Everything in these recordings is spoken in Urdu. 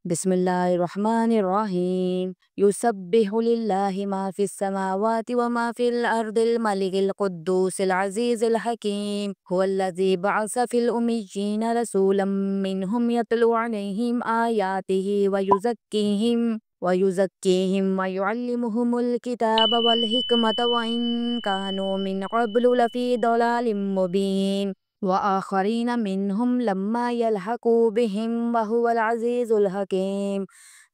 بسم الله الرحمن الرحيم يسبح لله ما في السماوات وما في الأرض الملك القدوس العزيز الحكيم هو الذي بعث في الأميين رسولا منهم يتلو عليهم آياته ويزكيهم ويعلمهم الكتاب والحكمة وإن كانوا من قبل لفي ضلال مبين وآخرين منهم لما يلحقوا بهم وهو العزيز الحكيم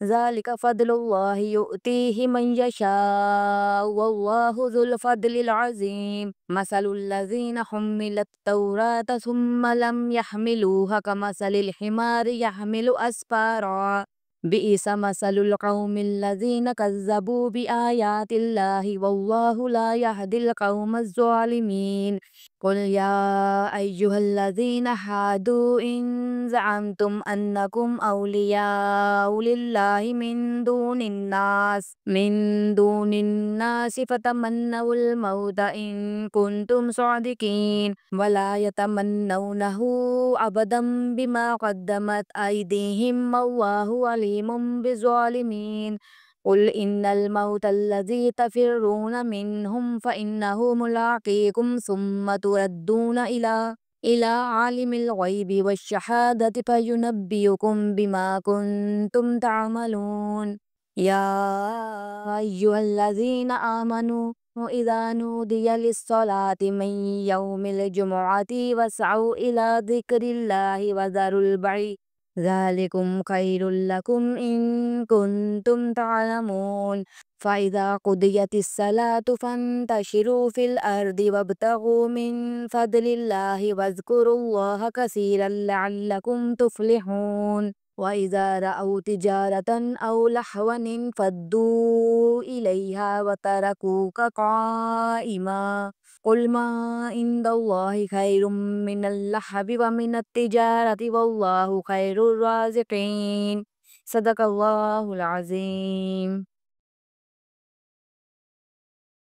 ذلك فضل الله يؤتيه من يشاء والله ذو الفضل العظيم مثل الذين حملوا التوراة ثم لم يحملوها كمثل الحمار يحمل أسفارا بئس مثل القوم الذين كذبوا بآيات الله والله لا يهدي القوم الظالمين قل يا أيها الذين هادوا إن زعمتم أنكم أولياء لله من دون الناس فتمنوا الموت إن كنتم صادقين ولا يتمنونه أبدا بما قدمت أيديهم والله عليم بالظالمين قل إن الموت الذي تفرون منهم فإنه ملاقيكم ثم تردون إلى عالم الغيب والشهادة فينبئكم بما كنتم تعملون يا أيها الذين آمنوا إذا نودي للصلاة من يوم الجمعة فاسعوا إلى ذكر الله وذروا البيع ذلكم خير لكم إن كنتم تعلمون فإذا قضيت الصلاة فانتشروا في الأرض وابتغوا من فضل الله واذكروا الله كثيرا لعلكم تفلحون وإذا رأوا تجارة أو لهوا انفضوا إليها وتركوك قائما قل ما عند الله خير من اللهو ومن التجارة والله خير الرازقين صدق الله العظيم.